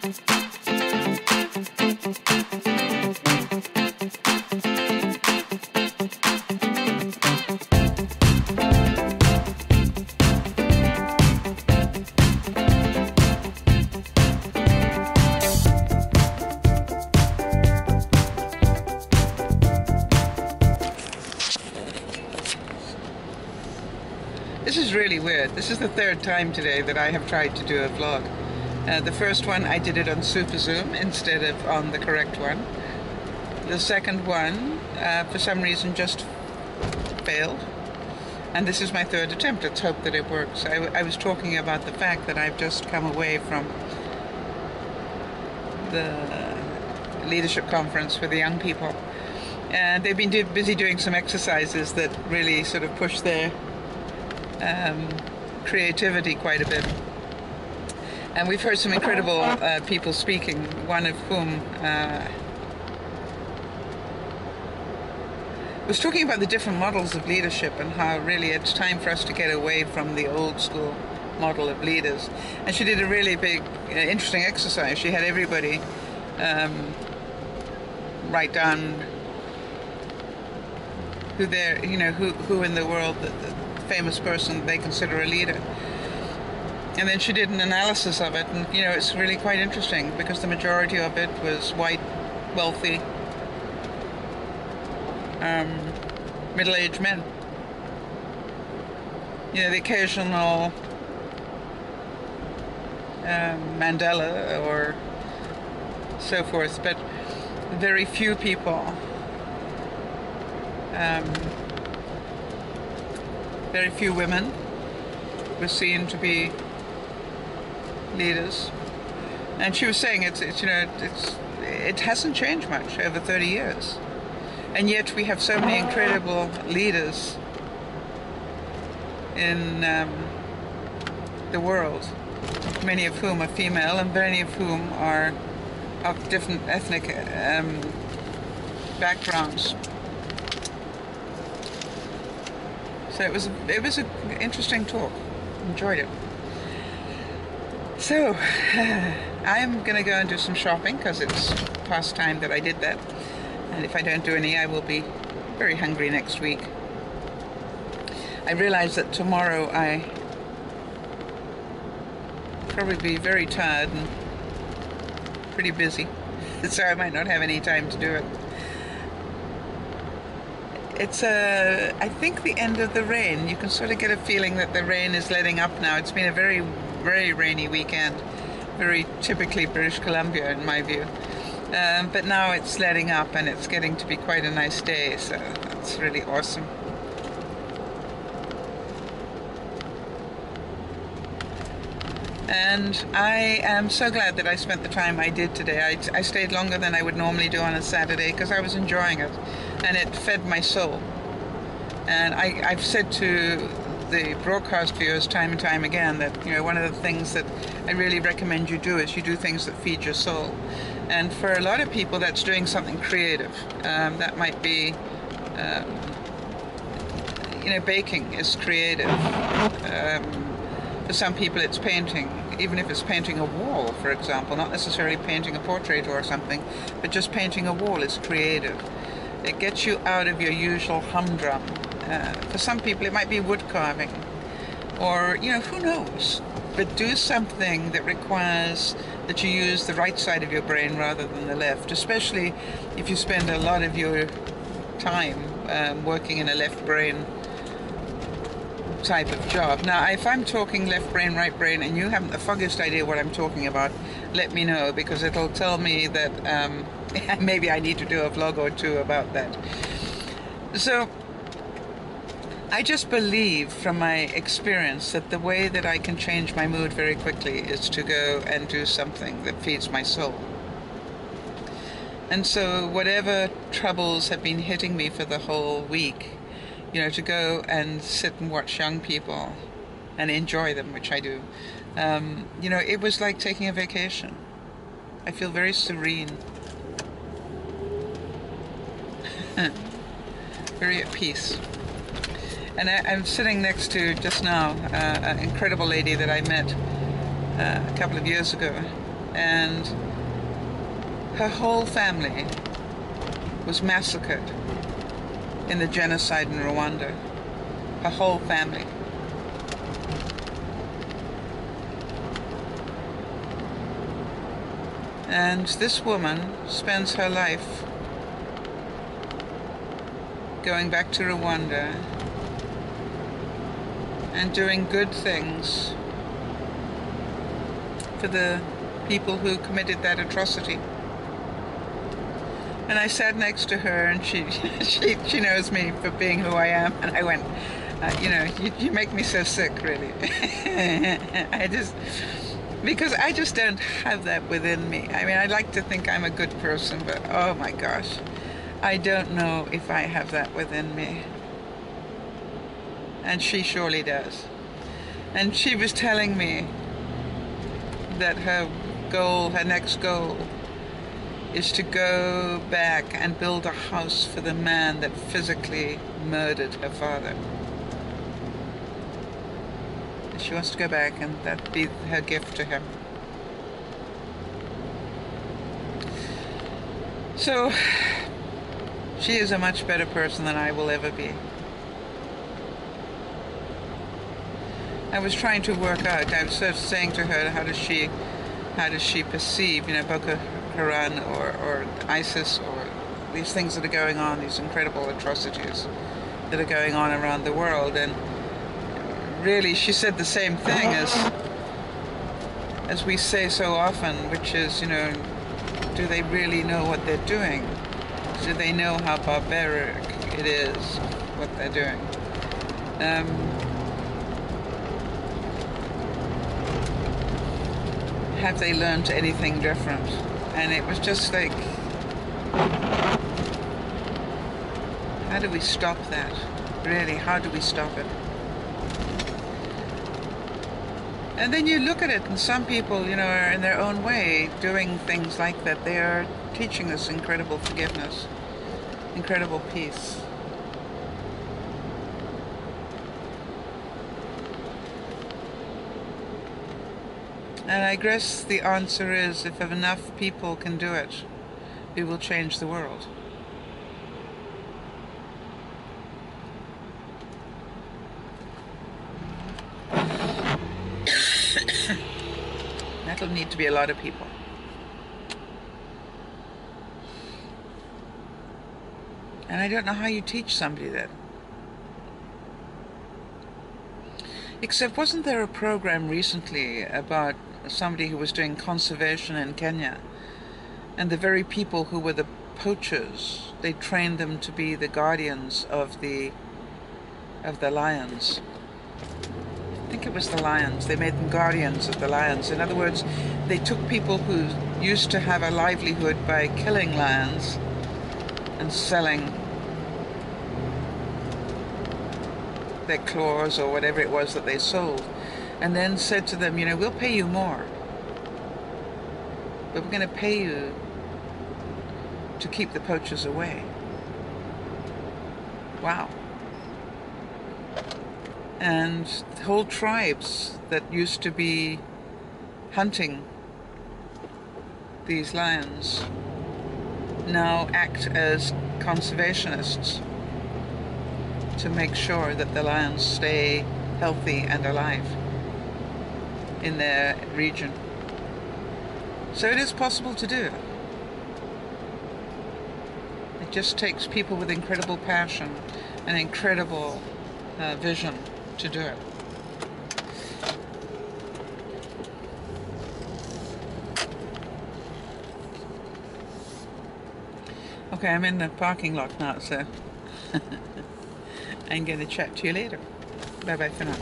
This is really weird. This is the third time today that I have tried to do a vlog. The first one I did it on Super Zoom instead of on the correct one. The second one, for some reason, just failed. And this is my third attempt. Let's hope that it works. I was talking about the fact that I've just come away from the leadership conference for the young people. And they've been busy doing some exercises that really sort of push their creativity quite a bit. And we've heard some incredible people speaking, one of whom was talking about the different models of leadership and how really it's time for us to get away from the old school model of leaders. And she did a really big, interesting exercise. She had everybody write down who they're, who in the world, the famous person they consider a leader. And then she did an analysis of it, and it's really quite interesting because the majority of it was white, wealthy, middle-aged men. The occasional Mandela or so forth, but very few people, very few women were seen to be leaders. And she was saying it hasn't changed much over 30 years. And yet we have so many incredible leaders in the world, many of whom are female and many of whom are of different ethnic backgrounds. So it was an interesting talk. Enjoyed it. So I'm gonna go and do some shopping because it's past time that I did that. And if I don't do any, I will be very hungry next week. I realize that tomorrow I probably be very tired and pretty busy, so I might not have any time to do it. It's I think the end of the rain. You can sort of get a feeling that the rain is letting up now. It's been a very, very rainy weekend, very typically British Columbia in my view. But now it's letting up and it's getting to be quite a nice day, so that's really awesome. And I am so glad that I spent the time I did today. I stayed longer than I would normally do on a Saturday because I was enjoying it, and it fed my soul. And I've said to the broadcast viewers time and time again that one of the things that I really recommend you do is you do things that feed your soul. And for a lot of people that's doing something creative. That might be baking is creative. For some people it's painting, even if it's painting a wall, for example, not necessarily painting a portrait or something, but just painting a wall is creative. It gets you out of your usual humdrum. For some people it might be wood carving, or who knows, but do something that requires that you use the right side of your brain rather than the left, especially if you spend a lot of your time working in a left brain type of job. Now, if I'm talking left brain, right brain, and you haven't the foggiest idea what I'm talking about, let me know, because it'll tell me that maybe I need to do a vlog or two about that. So I just believe from my experience that the way that I can change my mood very quickly is to go and do something that feeds my soul. And so whatever troubles have been hitting me for the whole week, to go and sit and watch young people and enjoy them, which I do, it was like taking a vacation. I feel very serene, very at peace. And I'm sitting next to, just now, an incredible lady that I met a couple of years ago. and her whole family was massacred in the genocide in Rwanda. Her whole family. And this woman spends her life going back to Rwanda and doing good things for the people who committed that atrocity. And I sat next to her, and she knows me for being who I am, and I went, you know, you make me so sick, really. Because I just don't have that within me. I mean, I like to think I'm a good person, but oh my gosh, I don't know if I have that within me. And she surely does. And she was telling me that her goal, her next goal, is to go back and build a house for the man that physically murdered her father. She wants to go back, and that be her gift to him. So she is a much better person than I will ever be. I was trying to work out, I was sort of saying to her, how does she perceive, you know, Boko Haram or ISIS, or these things that are going on, these incredible atrocities that are going on around the world. And really, she said the same thing as we say so often, which is, you know, do they really know what they're doing? Do they know how barbaric it is, what they're doing? Have they learned anything different? And it was just like, how do we stop that? Really, how do we stop it? And then you look at it, and some people, you know, are in their own way doing things like that. They are teaching us incredible forgiveness, incredible peace. And I guess the answer is, if enough people can do it, we will change the world. That'll need to be a lot of people. And I don't know how you teach somebody that. Except, wasn't there a program recently about somebody who was doing conservation in Kenya, and the very people who were the poachers, they trained them to be the guardians of the lions. I think it was the lions. They made them guardians of the lions. In other words, they took people who used to have a livelihood by killing lions and selling their claws or whatever it was that they sold, and then said to them, you know, we'll pay you more, but we're going to pay you to keep the poachers away. Wow. And whole tribes that used to be hunting these lions now act as conservationists to make sure that the lions stay healthy and alive in their region. So it is possible to do. It just takes people with incredible passion and incredible vision to do it. Okay, I'm in the parking lot now, so I'm going to chat to you later. Bye-bye for now.